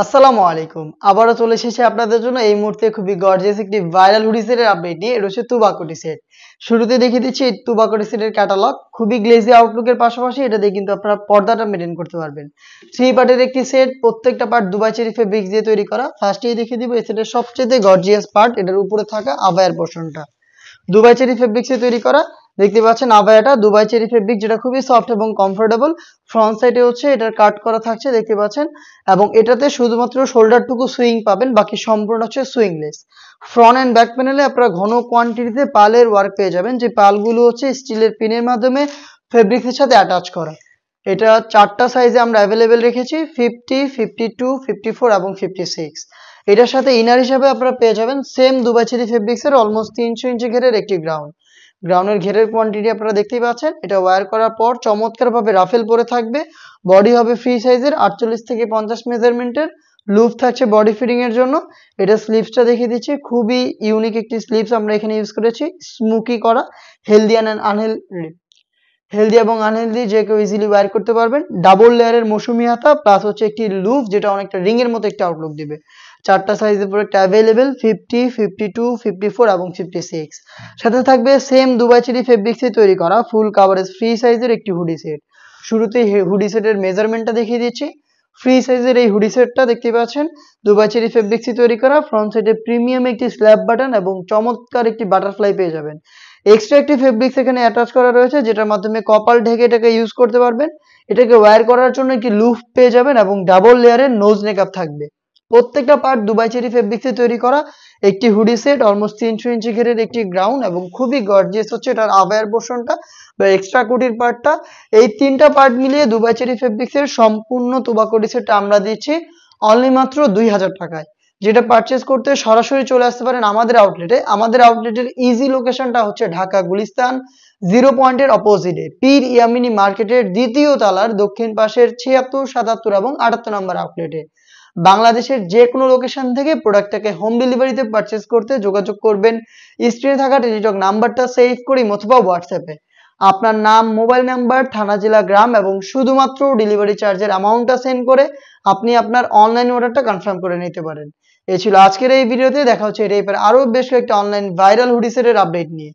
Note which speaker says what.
Speaker 1: আসসালামু আলাইকুম। আবারও চলে এসেছি আপনাদের জন্য এই মুহূর্তে খুবই গর্জিয়াস একটি ভাইরাল হুডি সেটের আপডেট নিয়ে। এটা হচ্ছে তুবাকুটি সেট। শুরুতে দেখিয়ে দিচ্ছি এই তুবাকুটি সেটের ক্যাটালগ। খুবই গ্লেজি আউটলুকের পাশাপাশি এটা দিয়ে কিন্তু আপনারা পর্দাটা মেইনটেইন করতে পারবেন। 3 পার্টের একটি সেট, প্রত্যেকটা পার্ট দুবাই চেরি ফেব্রিক্স দিয়ে তৈরি করা। ফার্স্টেই দেখিয়ে দিব এই সেটের সবচেয়ে গর্জিয়াস পার্ট, এটার উপরে থাকা আবায়ার পোরশনটা। দুবাই চেরি ফেব্রিক্সে তৈরি করা। দেখতে পাচ্ছেন আবায়াটা দুবাই চেরি ফেব্রিক, যেটা খুবই সফট এবং কমফোর্টেবল। ফ্রন্ট সাইডে হচ্ছে এটার কাট করা থাকছে, দেখতে পাচ্ছেন। এবং এটাতে শুধুমাত্র শোল্ডারটুকু সুইং পাবেন, বাকি সম্পূর্ণ হচ্ছে সুইংলেস। ফ্রন্ট এন্ড ব্যাক প্যানেলে আপনারা ঘন কোয়ান্টিটিতে পালের ওয়ার্ক পেয়ে যাবেন, যে পালগুলো হচ্ছে স্টিলের পিনের মাধ্যমে ফেব্রিক্সের সাথে অ্যাটাচ করা। এটা 4টা সাইজে আমরা অ্যাভেলেবেল রেখেছি, 50, 52, 54 এবং 56। এটার সাথে ইনার হিসাবে আপনারা পেয়ে যাবেন সেম দুবাই চেরি ফেব্রিক্সের অলমোস্ট 300 ইঞ্চি ঘেরের একটি গ্রাউন্ডের ঘেরের কোয়ান্টিটি আপনারা দেখতেই পাচ্ছেন। এটা ওয়্যার করার পর চমৎকারভাবে রাফেল পরে থাকবে। বডি হবে ফ্রি সাইজের 48 থেকে 50 মেজারমেন্টের। লুপ থাকছে বডি ফিটিং এর জন্য। এটা স্লিভসটা দেখিয়ে দিচ্ছি, খুবই ইউনিক একটি স্লিভস আমরা এখানে ইউজ করেছি, স্মোকি করা। হেলদি অ্যান্ড হেলদি এবং আনহেলদি যে কেউ ইজিলি ওয়্যার করতে পারবেন। ডাবল লেয়ারের মৌসুমি হাতা প্লাস হচ্ছে একটি লুপ, যেটা অনেকটা রিং এর মতো একটা আউটলুক দিবে। 4টা সাইজের প্রোডাক্ট অ্যাভেলেবেল, 50, 52, 54 এবং 56। সাথে থাকবে সেম দুবাই চেরি ফেব্রিক্সে তৈরি করা ফুল কাভারেজ ফ্রি সাইজের একটি হুডি সেট। শুরুতেই হুডি সেটের মেজারমেন্টটা দেখিয়ে দিচ্ছি। ফ্রি সাইজের এই হুডি সেটটা দেখতে পাচ্ছেন দুবাই চেরি ফেব্রিক্সে তৈরি করা। ফ্রন্ট সাইডে প্রিমিয়াম একটি স্ল্যাব বাটন এবং চমৎকার একটি বাটারফ্লাই পেয়ে যাবেন। এক্সট্রা একটি ফেব্রিক্স এখানে অ্যাটাচ করা রয়েছে, যেটার মাধ্যমে কপাল ঢেকে এটাকে ইউজ করতে পারবেন। এটাকে ওয়্যার করার জন্য একটি লুপ পেয়ে যাবেন এবং ডাবল লেয়ারের নোজ নেকআপ থাকবে। প্রত্যেকটা পার্ট দুবাই চেরি ফেব্রিক্সে তৈরি করা একটি হুডি সেট, অলমোস্ট 300 ইঞ্চি ঘেরের একটি গ্রাউন্ড এবং খুবই গর্জিয়াস হচ্ছে এটার আবায়ার পোরশনটা বা এক্সট্রা কুটির পার্টটা। এই 3টা পার্ট মিলিয়ে দুবাই চেরি ফেব্রিক্সের সম্পূর্ণ তুবাকুটি সেটটা আমরা দিচ্ছি অনলি মাত্র 2000 টাকায়। যেটা পারচেজ করতে সরাসরি চলে আসতে পারেন আমাদের আউটলেটে। আমাদের আউটলেটের ইজি লোকেশনটা হচ্ছে ঢাকা গুলিস্তান 0 পয়েন্টের অপোজিটে পীর ইয়ামিনী মার্কেটের দ্বিতীয় তলার দক্ষিণ পাশের 76, 77 এবং 78 নম্বর আউটলেটে। বাংলাদেশের যে কোনো লোকেশন থেকে প্রোডাক্টটাকে হোম ডেলিভারিতে পারচেজ করতে যোগাযোগ করবেন স্ক্রিনে থাকা টেলিটক নাম্বারটা সেভ করি অথবা হোয়াটসঅ্যাপে আপনার নাম, মোবাইল নাম্বার, থানা, জেলা, গ্রাম এবং শুধুমাত্র ডেলিভারি চার্জের অ্যামাউন্টটা সেন্ড করে আপনি আপনার অনলাইন অর্ডারটা কনফার্ম করে নিতে পারেন। এই ছিল আজকের এই ভিডিওতে। দেখা হচ্ছে এর এরপর আরো বেশ কয়েকটা অনলাইন ভাইরাল হুডি সেটের আপডেট নিয়ে।